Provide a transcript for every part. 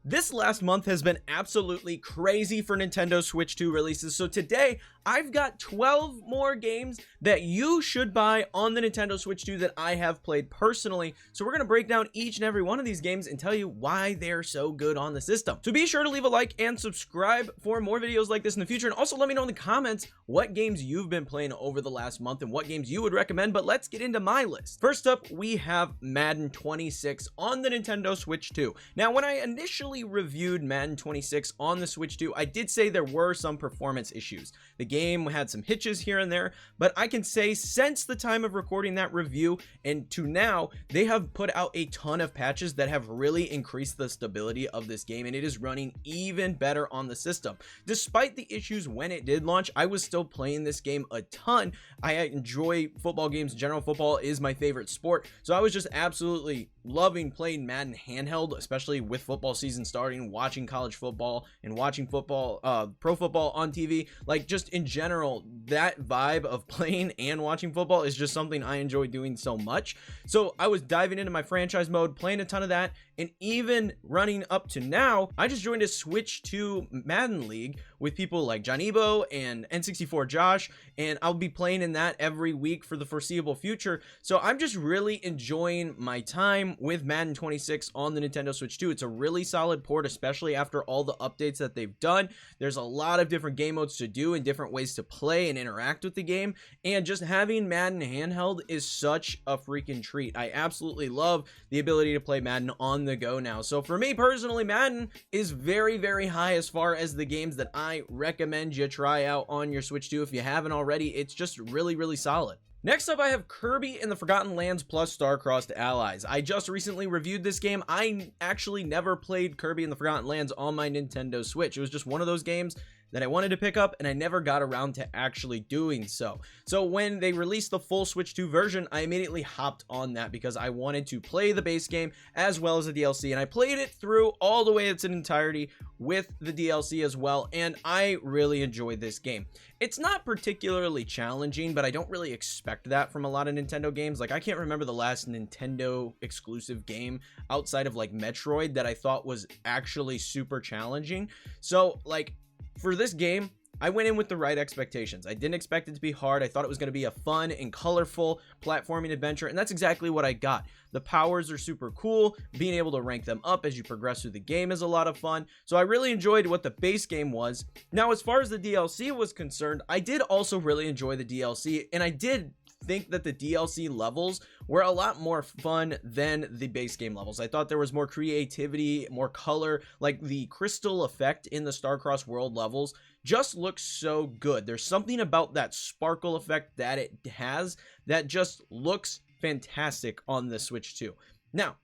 This last month has been absolutely crazy for Nintendo Switch 2 releases, so today I've got 12 more games that you should buy on the Nintendo Switch 2 that I have played personally. So we're going to break down each and every one of these games and tell you why they're so good on the system. So be sure to leave a like and subscribe for more videos like this in the future, and also let me know in the comments what games you've been playing over the last month and what games you would recommend. But let's get into my list. First up, we have Madden 26 on the Nintendo Switch 2. Now, when I initially reviewed Madden 26 on the Switch 2, I did say there were some performance issues. The game had some hitches here and there, but I can say since the time of recording that review and to now, they have put out a ton of patches that have really increased the stability of this game, and it is running even better on the system. Despite the issues when it did launch, I was still playing this game a ton. I enjoy football games. General football is my favorite sport, so I was just absolutely loving playing Madden handheld, especially with football season starting, watching college football and watching football, pro football on TV. Like, just in general, that vibe of playing and watching football is just something I enjoy doing so much. So I was diving into my franchise mode, playing a ton of that, and even running up to now, I just joined a Switch 2 Madden League with people like John Ebo and N64 Josh, and I'll be playing in that every week for the foreseeable future. So I'm just really enjoying my time with Madden 26 on the Nintendo Switch 2. It's a really solid port, especially after all the updates that they've done. There's a lot of different game modes to do and different ways to play and interact with the game, and just having Madden handheld is such a freaking treat. I absolutely love the ability to play Madden on the go now. So for me personally, Madden is very, very high as far as the games that I recommend you try out on your Switch 2. If you haven't already, it's just really, really solid. Next up, I have Kirby and the Forgotten Lands plus Star-Crossed Allies. I just recently reviewed this game. I actually never played Kirby and the Forgotten Lands on my Nintendo Switch. It was just one of those games that I wanted to pick up, and I never got around to actually doing so. So when they released the full Switch 2 version, I immediately hopped on that because I wanted to play the base game as well as the DLC, and I played it through all the way its entirety with the DLC as well, and I really enjoyed this game. It's not particularly challenging, but I don't really expect that from a lot of Nintendo games. Like, I can't remember the last Nintendo exclusive game outside of like Metroid that I thought was actually super challenging. So like, for this game, I went in with the right expectations. I didn't expect it to be hard. I thought it was going to be a fun and colorful platforming adventure, and that's exactly what I got. The powers are super cool. Being able to rank them up as you progress through the game is a lot of fun. So I really enjoyed what the base game was. Now, as far as the DLC was concerned, I did also really enjoy the DLC, and I did think that the DLC levels were a lot more fun than the base game levels. I thought there was more creativity, more color. Like, the crystal effect in the Starcross World levels just looks so good. There's something about that sparkle effect that it has that just looks fantastic on the Switch 2. Now,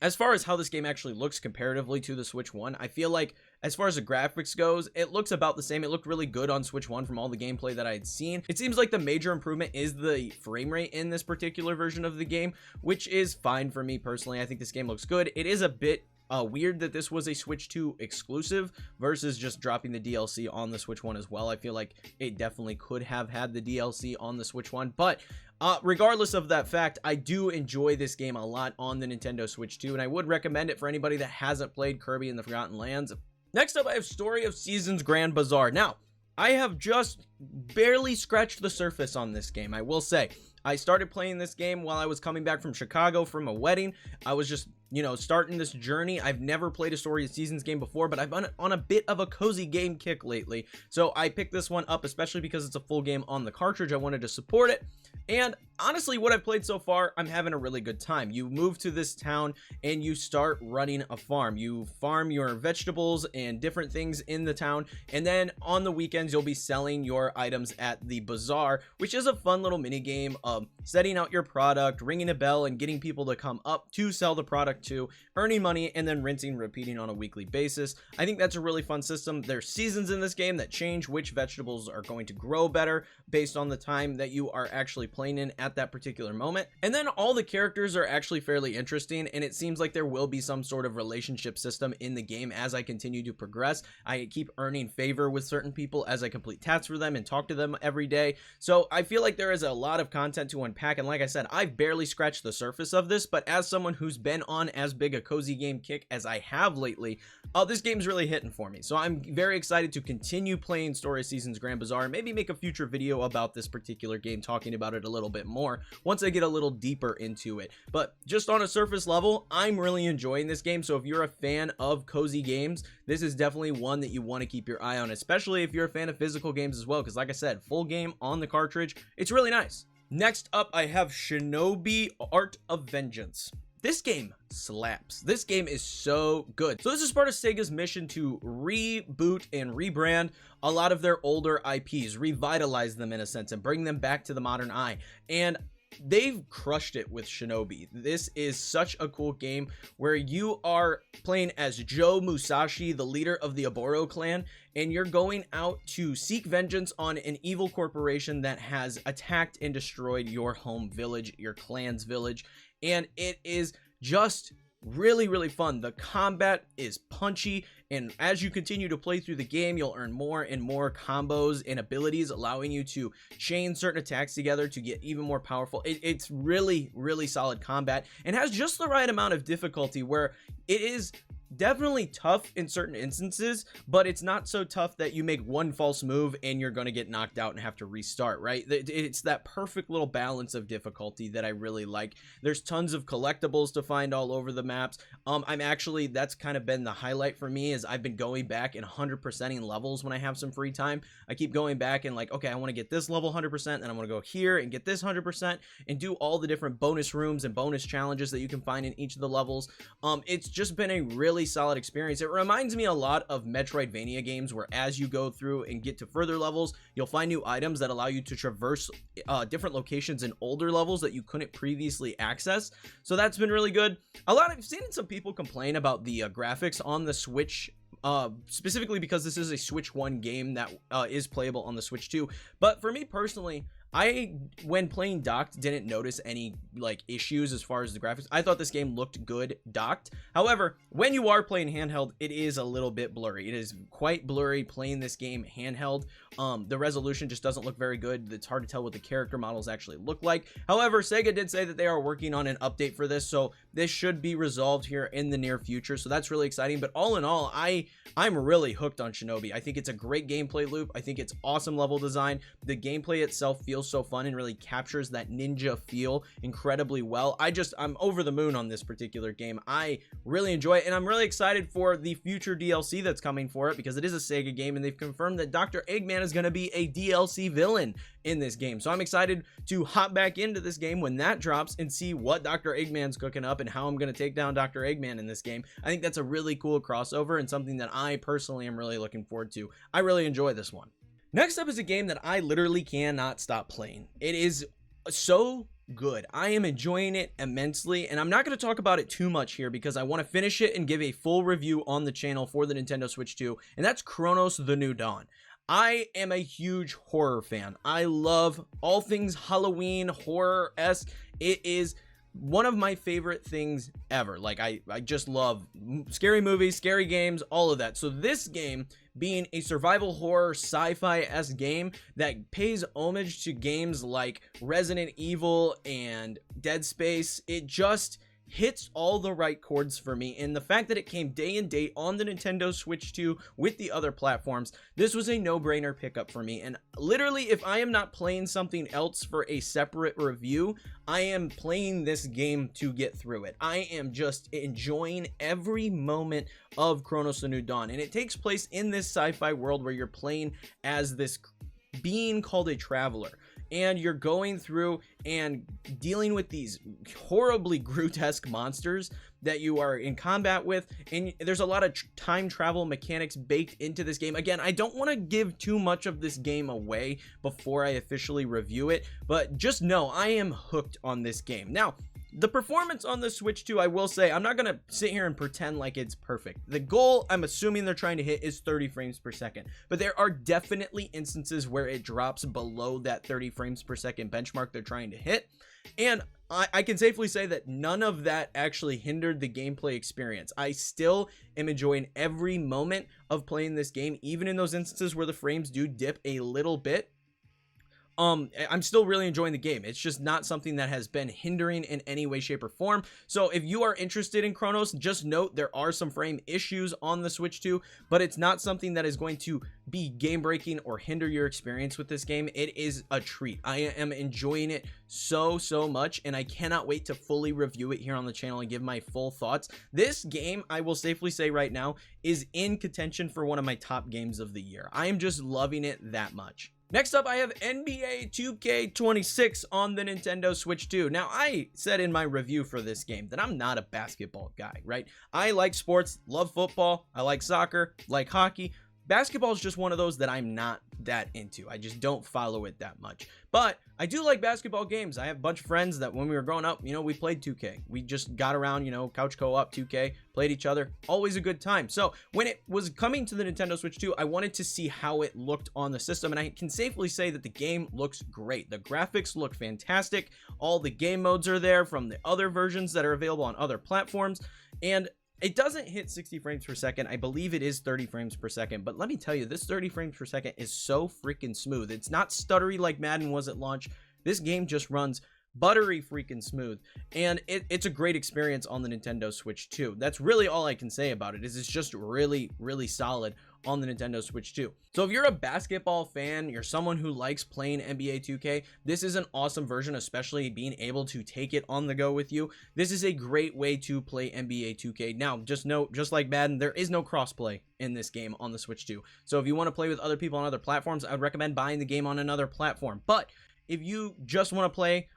as far as how this game actually looks comparatively to the Switch 1, I feel like as far as the graphics goes, it looks about the same. It looked really good on Switch 1 from all the gameplay that I had seen. It seems like the major improvement is the frame rate in this particular version of the game, which is fine for me personally. I think this game looks good. It is a bit weird that this was a Switch 2 exclusive versus just dropping the DLC on the Switch 1 as well. I feel like it definitely could have had the DLC on the Switch 1, but regardless of that fact, I do enjoy this game a lot on the Nintendo Switch 2, and I would recommend it for anybody that hasn't played Kirby and the Forgotten Lands. Next up, I have Story of Seasons Grand Bazaar. Now, I have just barely scratched the surface on this game, I will say. I started playing this game while I was coming back from Chicago from a wedding. I was just, you know, starting this journey. I've never played a Story of Seasons game before, but I've been on a bit of a cozy game kick lately. So I picked this one up, especially because it's a full game on the cartridge. I wanted to support it. And honestly, what I've played so far, I'm having a really good time. You move to this town and you start running a farm. You farm your vegetables and different things in the town. And then on the weekends, you'll be selling your items at the bazaar, which is a fun little mini game of setting out your product, ringing a bell, and getting people to come up to sell the product to, earning money, and then rinsing, repeating on a weekly basis. I think that's a really fun system. There's seasons in this game that change which vegetables are going to grow better based on the time that you are actually playing in at that particular moment. And then all the characters are actually fairly interesting, and it seems like there will be some sort of relationship system in the game as I continue to progress. I keep earning favor with certain people as I complete tasks for them and talk to them every day. So I feel like there is a lot of content to unpack, and like I said, I've barely scratched the surface of this, but as someone who's been on on as big a cozy game kick as I have lately, this game's really hitting for me. So I'm very excited to continue playing Story Seasons Grand Bazaar and maybe make a future video about this particular game, talking about it a little bit more once I get a little deeper into it. But just on a surface level, I'm really enjoying this game. So if you're a fan of cozy games, this is definitely one that you want to keep your eye on, especially if you're a fan of physical games as well, because like I said, full game on the cartridge, it's really nice. Next up, I have Shinobi Art of Vengeance. This game slaps. This game is so good. So this is part of Sega's mission to reboot and rebrand a lot of their older IPs, revitalize them in a sense, and bring them back to the modern eye. And they've crushed it with Shinobi. This is such a cool game where you are playing as Joe Musashi, the leader of the Oboro clan, and you're going out to seek vengeance on an evil corporation that has attacked and destroyed your home village, your clan's village. And it is just really fun. The combat is punchy, and as you continue to play through the game, you'll earn more and more combos and abilities, allowing you to chain certain attacks together to get even more powerful. It's really solid combat and has just the right amount of difficulty where it is definitely tough in certain instances, but it's not so tough that you make one false move and you're going to get knocked out and have to restart, right? It's that perfect little balance of difficulty that I really like. There's tons of collectibles to find all over the maps. That's kind of been the highlight for me, is I've been going back and 100%ing levels when I have some free time. I keep going back and like, okay, I want to get this level 100%, and I'm going to go here and get this 100% and do all the different bonus rooms and bonus challenges that you can find in each of the levels. It's just been a really solid experience. It reminds me a lot of Metroidvania games, where as you go through and get to further levels, you'll find new items that allow you to traverse different locations in older levels that you couldn't previously access. So that's been really good. I've seen some people complain about the graphics on the Switch, specifically because this is a Switch 1 game that is playable on the Switch 2. But for me personally, when playing docked, didn't notice any like issues as far as the graphics. I thought this game looked good docked. However, when you are playing handheld, it is a little bit blurry. It is quite blurry playing this game handheld. The resolution just doesn't look very good. It's hard to tell what the character models actually look like. However, Sega did say that they are working on an update for this, so this should be resolved here in the near future. So that's really exciting. But all in all, I'm really hooked on Shinobi. I think it's a great gameplay loop. I think it's awesome level design. The gameplay itself feels so fun and really captures that ninja feel incredibly well. I'm over the moon on this particular game. I really enjoy it, and I'm really excited for the future DLC that's coming for it, because it is a Sega game, and they've confirmed that Dr. Eggman is going to be a DLC villain in this game. So I'm excited to hop back into this game when that drops and see what Dr. Eggman's cooking up and how I'm going to take down Dr. Eggman in this game. I think that's a really cool crossover and something that I personally am really looking forward to. I really enjoy this one. Next up is a game that I literally cannot stop playing. It is so good. I am enjoying it immensely, and I'm not going to talk about it too much here because I want to finish it and give a full review on the channel for the Nintendo Switch 2, and that's Cronos The New Dawn. I am a huge horror fan. I love all things Halloween, horror-esque. It is one of my favorite things ever. Like, I just love scary movies, scary games, all of that. So this game, being a survival horror sci-fi-esque game that pays homage to games like Resident Evil and Dead Space, it just hits all the right chords for me. And the fact that it came day and date on the Nintendo Switch 2 with the other platforms, this was a no-brainer pickup for me. And literally, if I am not playing something else for a separate review, I am playing this game to get through it. I am just enjoying every moment of Cronos The New Dawn. And it takes place in this sci-fi world where you're playing as this being called a traveler. And you're going through and dealing with these horribly grotesque monsters that you are in combat with, and there's a lot of time travel mechanics baked into this game. Again, I don't want to give too much of this game away before I officially review it, but just know I am hooked on this game. Now, the performance on the Switch 2, I will say, I'm not going to sit here and pretend like it's perfect. The goal, I'm assuming they're trying to hit, is 30 frames per second. But there are definitely instances where it drops below that 30 frames per second benchmark they're trying to hit. And I can safely say that none of that actually hindered the gameplay experience. I still am enjoying every moment of playing this game, even in those instances where the frames do dip a little bit. I'm still really enjoying the game. It's just not something that has been hindering in any way, shape, or form. So if you are interested in Cronos, just note there are some frame issues on the Switch 2, but it's not something that is going to be game breaking or hinder your experience with this game. It is a treat. I am enjoying it so much, and I cannot wait to fully review it here on the channel and give my full thoughts. This game, I will safely say right now, is in contention for one of my top games of the year. I am just loving it that much. Next up, I have NBA 2K26 on the Nintendo Switch 2. Now, I said in my review for this game that I'm not a basketball guy, right? I like sports, love football, I like soccer, like hockey. Basketball is just one of those that I'm not that into. I just don't follow it that much. But I do like basketball games. I have a bunch of friends that when we were growing up, we played 2K. We just got around, couch co-op, 2K, played each other. Always a good time. So when it was coming to the Nintendo Switch 2, I wanted to see how it looked on the system. And I can safely say that the game looks great. The graphics look fantastic. All the game modes are there from the other versions that are available on other platforms. And it doesn't hit 60 frames per second. I believe it is 30 frames per second. But let me tell you, this 30 frames per second is so freaking smooth. It's not stuttery like Madden was at launch. This game just runs buttery freaking smooth. And it's a great experience on the Nintendo Switch 2. That's really all I can say about it. Is it's just really solid on the Nintendo Switch 2. So if you're a basketball fan, you're someone who likes playing NBA 2K, this is an awesome version, especially being able to take it on the go with you. This is a great way to play NBA 2K. Now, just note, just like Madden, there is no crossplay in this game on the Switch 2. So if you want to play with other people on other platforms, I would recommend buying the game on another platform. But if you just want to play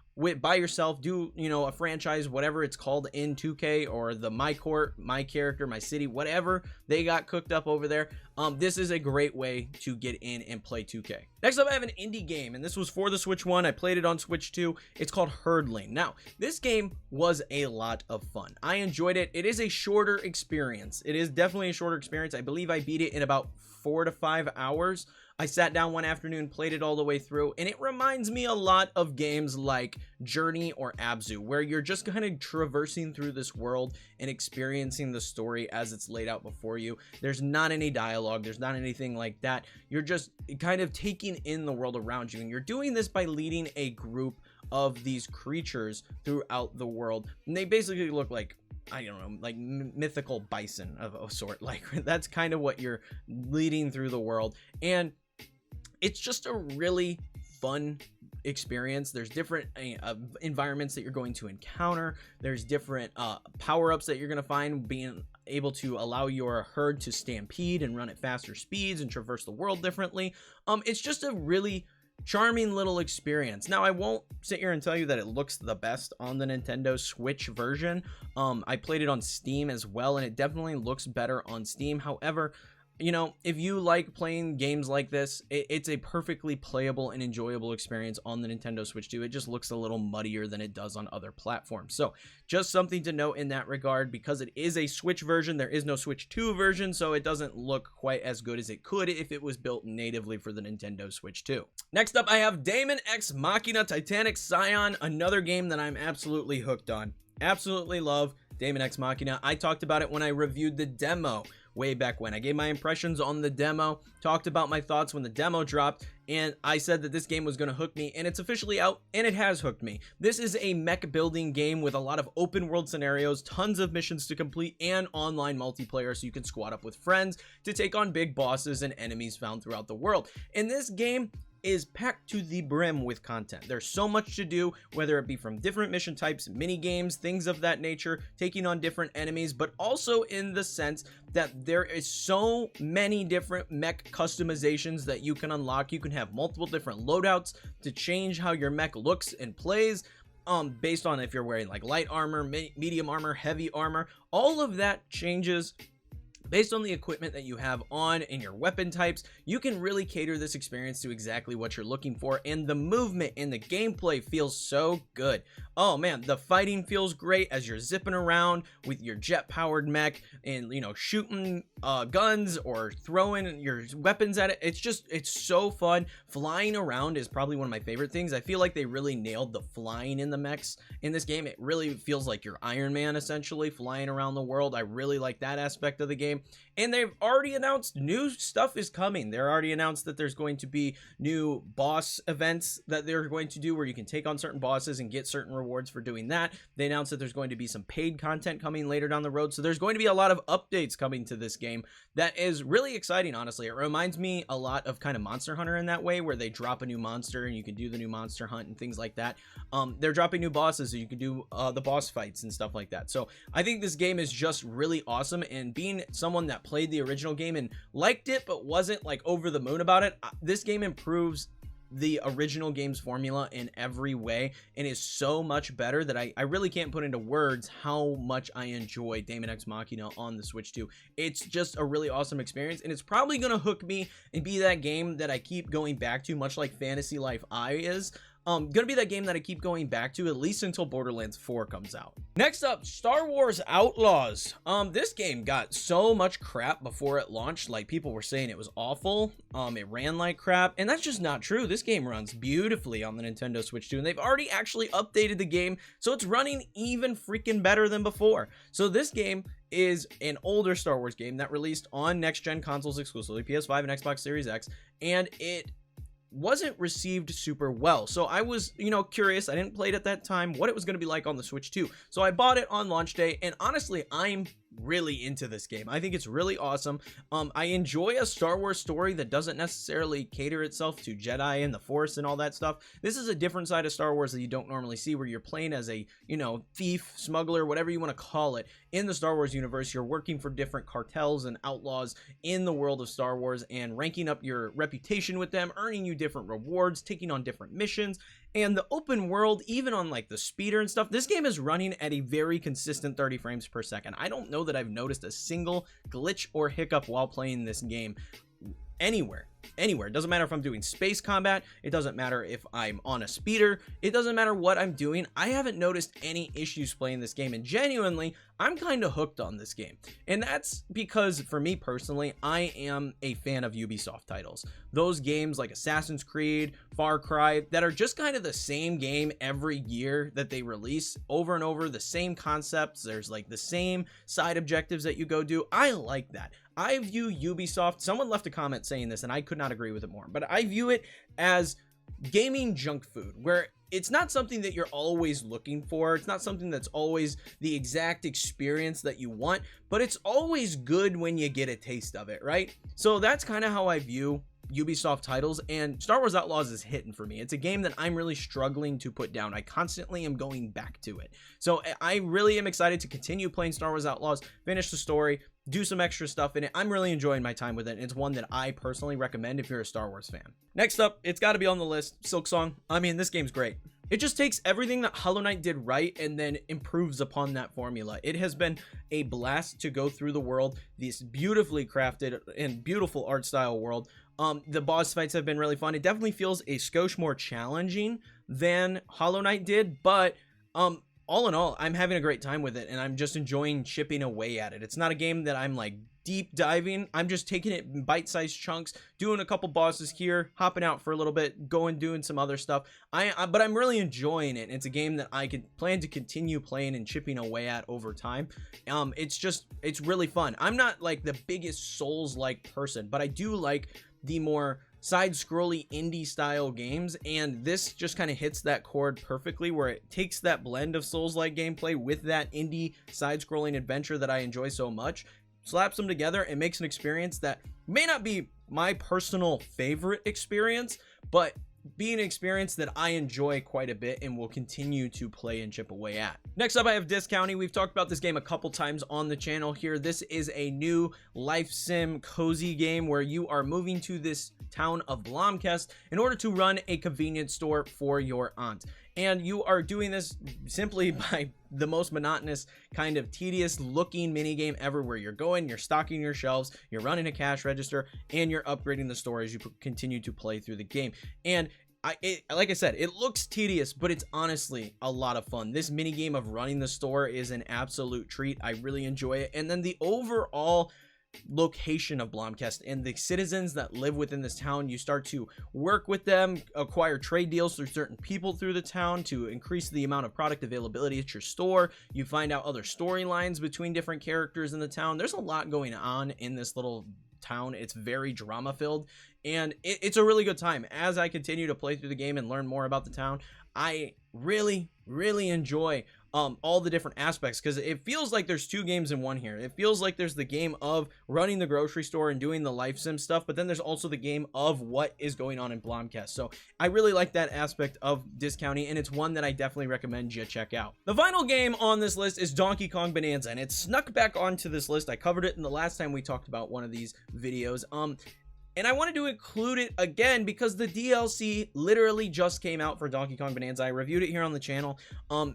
by yourself, do a franchise, whatever it's called in 2K, or the My Court, My Character, My City, whatever they got cooked up over there, this is a great way to get in and play 2K. Next up, I have an indie game, and this was for the Switch 1. I played it on Switch 2. It's called Herdling. Now, this game was a lot of fun. I enjoyed it. It is a shorter experience. It is definitely a shorter experience. I believe I beat it in about 4 to 5 hours. I sat down one afternoon, played it all the way through, and it reminds me a lot of games like Journey or Abzu, where you're just kind of traversing through this world and experiencing the story as it's laid out before you. There's not any dialogue, there's not anything like that. You're just kind of taking in the world around you, and you're doing this by leading a group of these creatures throughout the world, and they basically look like, I don't know, like mythical bison of a sort. Like, that's kind of what you're leading through the world, and it's just a really fun experience. There's different environments that you're going to encounter. There's different power-ups that you're going to find, being able to allow your herd to stampede and run at faster speeds and traverse the world differently. It's just a really charming little experience. Now, I won't sit here and tell you that it looks the best on the Nintendo Switch version. I played it on Steam as well, and it definitely looks better on Steam. However, if you like playing games like this, it's a perfectly playable and enjoyable experience on the Nintendo Switch 2. It just looks a little muddier than it does on other platforms. So just something to note in that regard, because it is a Switch version. There is no Switch 2 version, so it doesn't look quite as good as it could if it was built natively for the Nintendo Switch 2. Next up, I have Daemon X Machina Titanic Scion, another game that I'm absolutely hooked on. Absolutely love Daemon X Machina. I talked about it when I reviewed the demo way back when. I gave my impressions on the demo, talked about my thoughts when the demo dropped, and I said that this game was going to hook me, and it's officially out, and it has hooked me. This is a mech building game with a lot of open world scenarios, tons of missions to complete, and online multiplayer, so you can squad up with friends to take on big bosses and enemies found throughout the world. In this game is packed to the brim with content. There's so much to do, whether it be from different mission types, mini games, things of that nature, taking on different enemies, but also in the sense that there is so many different mech customizations that you can unlock. You can have multiple different loadouts to change how your mech looks and plays, based on if you're wearing like light armor, medium armor, heavy armor. All of that changes based on the equipment that you have on and your weapon types. You can really cater this experience to exactly what you're looking for, and the movement and the gameplay feels so good. Oh man, the fighting feels great as you're zipping around with your jet-powered mech and, shooting guns or throwing your weapons at it. It's so fun. Flying around is probably one of my favorite things. I feel like they really nailed the flying in the mechs in this game. It really feels like you're Iron Man, essentially, flying around the world. I really like that aspect of the game. And they've already announced new stuff is coming. They're already announced that there's going to be new boss events that they're going to do where you can take on certain bosses and get certain rewards for doing that. They announced that there's going to be some paid content coming later down the road. So there's going to be a lot of updates coming to this game that is really exciting, honestly. It reminds me a lot of kind of Monster Hunter in that way, where they drop a new monster and you can do the new monster hunt and things like that. They're dropping new bosses so you can do the boss fights and stuff like that. So I think this game is just really awesome, and being someone that played the original game and liked it but wasn't like over the moon about it, this game improves the original game's formula in every way and is so much better that I really can't put into words how much I enjoy Daemon X Machina on the Switch 2. It's just a really awesome experience, and it's probably gonna hook me and be that game that I keep going back to, much like Fantasy Life I is. Gonna be that game that I keep going back to at least until Borderlands 4 comes out. Next up, Star Wars Outlaws. This game got so much crap before it launched. Like, people were saying it was awful. It ran like crap, and that's just not true. This game runs beautifully on the Nintendo Switch 2, and they've already actually updated the game, so it's running even freaking better than before. So this game is an older Star Wars game that released on next-gen consoles exclusively, PS5 and Xbox Series X, and it wasn't received super well. So I was, curious. I didn't play it at that time, what it was going to be like on the Switch 2. So I bought it on launch day, and honestly, I'm really into this game. I think it's really awesome. I enjoy a Star Wars story that doesn't necessarily cater itself to Jedi and the Force and all that stuff. This is a different side of Star Wars that you don't normally see, where you're playing as a, thief, smuggler, whatever you want to call it. In the Star Wars universe, you're working for different cartels and outlaws in the world of Star Wars and ranking up your reputation with them, earning you different rewards, taking on different missions. And the open world, even on like the speeder and stuff, this game is running at a very consistent 30 frames per second. I don't know that I've noticed a single glitch or hiccup while playing this game anywhere. It doesn't matter if I'm doing space combat, it doesn't matter if I'm on a speeder, it doesn't matter what I'm doing. I haven't noticed any issues playing this game, and genuinely, I'm kind of hooked on this game. And that's because, for me personally, I am a fan of Ubisoft titles. Those games like Assassin's Creed, Far Cry, that are just kind of the same game every year that they release over and over, the same concepts, there's like the same side objectives that you go do. I like that. I view Ubisoft, someone left a comment saying this, and I could not agree with it more, but I view it as gaming junk food, where it's not something that you're always looking for. It's not something that's always the exact experience that you want, but it's always good when you get a taste of it, right? So that's kind of how I view Ubisoft titles, and Star Wars Outlaws is hitting for me. It's a game that I'm really struggling to put down. I constantly am going back to it. So I really am excited to continue playing Star Wars Outlaws, finish the story, do some extra stuff in it. I'm really enjoying my time with it. It's one that I personally recommend if you're a Star Wars fan. Next up, it's got to be on the list, Silksong. I mean, this game's great. It just takes everything that Hollow Knight did right and then improves upon that formula. It has been a blast to go through the world, this beautifully crafted and beautiful art style world. The boss fights have been really fun. It definitely feels a skosh more challenging than Hollow Knight did, but all in all, I'm having a great time with it, and I'm just enjoying chipping away at it. It's not a game that I'm like deep diving. I'm just taking it in bite-sized chunks, doing a couple bosses here, hopping out for a little bit, doing some other stuff. But I'm really enjoying it. It's a game that I could plan to continue playing and chipping away at over time. It's really fun. I'm not like the biggest Souls-like person, but I do like the more side-scrolly indie style games, and this just kind of hits that chord perfectly, where it takes that blend of Souls-like gameplay with that indie side-scrolling adventure that I enjoy so much, slaps them together, and makes an experience that may not be my personal favorite experience, but be an experience that I enjoy quite a bit and will continue to play and chip away at. Next up, I have Discounty. We've talked about this game a couple times on the channel here. This is a new life sim cozy game where you are moving to this town of Blomkest in order to run a convenience store for your aunt. And you are doing this simply by the most monotonous, kind of tedious looking minigame ever, where you're going, you're stocking your shelves, you're running a cash register, and you're upgrading the store as you continue to play through the game. And like I said, it looks tedious, but it's honestly a lot of fun. This minigame of running the store is an absolute treat. I really enjoy it. And then the overall location of Blomkest and the citizens that live within this town. You start to work with them, acquire trade deals through certain people through the town to increase the amount of product availability at your store. You find out other storylines between different characters in the town. There's a lot going on in this little town. It's very drama filled, and it's a really good time. As I continue to play through the game and learn more about the town, I really enjoy all the different aspects, because it feels like there's two games in one here. It feels like there's the game of running the grocery store and doing the life sim stuff, but then there's also the game of what is going on in Blomkest. So I really like that aspect of discounting, and it's one that I definitely recommend you check out. The final game on this list is Donkey Kong Bonanza, and it snuck back onto this list. I covered it in the last time we talked about one of these videos. And I wanted to include it again because the DLC literally just came out for Donkey Kong Bonanza. I reviewed it here on the channel,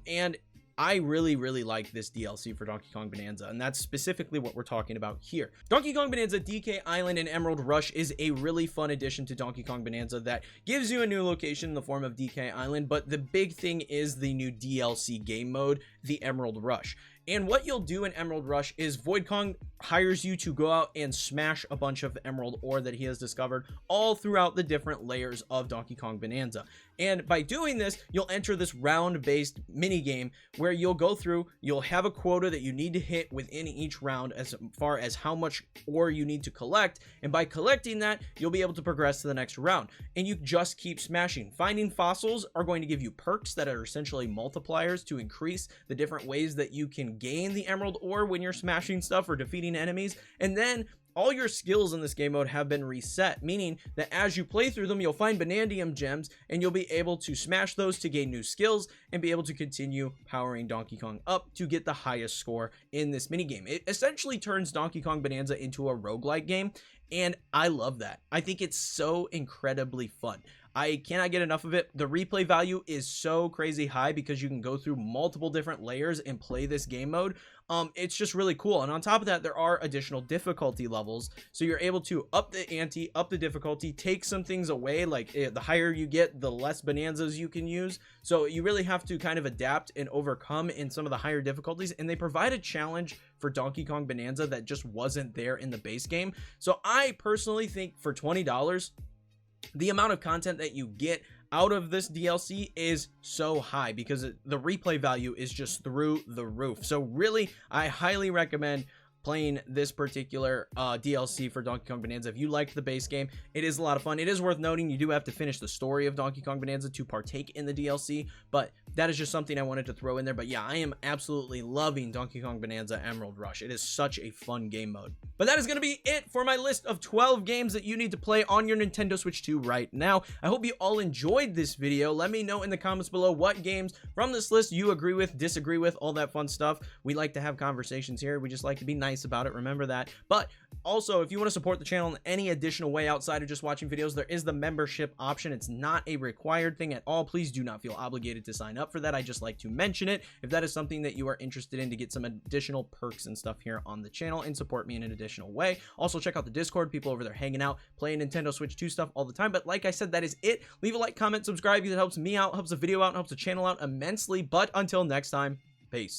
and I really like this DLC for Donkey Kong Bonanza, and that's specifically what we're talking about here. Donkey Kong Bonanza DK Island and Emerald Rush is a really fun addition to Donkey Kong Bonanza that gives you a new location in the form of DK Island, but the big thing is the new DLC game mode, the Emerald Rush. And what you'll do in Emerald Rush is Void Kong hires you to go out and smash a bunch of emerald ore that he has discovered all throughout the different layers of Donkey Kong Bonanza. And by doing this, you'll enter this round-based mini game where you'll go through, you'll have a quota that you need to hit within each round as far as how much ore you need to collect. And by collecting that, you'll be able to progress to the next round. And you just keep smashing. Finding fossils are going to give you perks that are essentially multipliers to increase the different ways that you can gain the emerald ore when you're smashing stuff or defeating enemies. And then all your skills in this game mode have been reset, meaning that as you play through them, you'll find Banandium gems, and you'll be able to smash those to gain new skills and be able to continue powering Donkey Kong up to get the highest score in this minigame. It essentially turns Donkey Kong Bonanza into a roguelike game, and I love that. I think it's so incredibly fun. I cannot get enough of it. The replay value is so crazy high because you can go through multiple different layers and play this game mode. It's just really cool. And on top of that, there are additional difficulty levels. So you're able to up the ante, up the difficulty, take some things away. Like the higher you get, the less bonanzas you can use. So you really have to kind of adapt and overcome in some of the higher difficulties. And they provide a challenge for Donkey Kong Bonanza that just wasn't there in the base game. So I personally think for $20, the amount of content that you get out of this DLC is so high because the replay value is just through the roof. So really, I highly recommend playing this particular DLC for Donkey Kong Bonanza. If you liked the base game, it is a lot of fun. It is worth noting you do have to finish the story of Donkey Kong Bonanza to partake in the DLC, but that is just something I wanted to throw in there. But yeah, I am absolutely loving Donkey Kong Bonanza Emerald Rush. It is such a fun game mode. But that is going to be it for my list of 12 games that you need to play on your Nintendo Switch 2 right now. I hope you all enjoyed this video. Let me know in the comments below what games from this list you agree with, disagree with, all that fun stuff. We like to have conversations here. We just like to be nice about it. Remember that. But also, if you want to support the channel in any additional way outside of just watching videos, there is the membership option. It's not a required thing at all. Please do not feel obligated to sign up for that. I just like to mention it if that is something that you are interested in to get some additional perks and stuff here on the channel and support me in an additional way. Also, check out the Discord. People over there hanging out, playing Nintendo Switch 2 stuff all the time. But like I said, that is it. Leave a like, comment, subscribe. That helps me out, helps the video out, and helps the channel out immensely. But until next time, peace.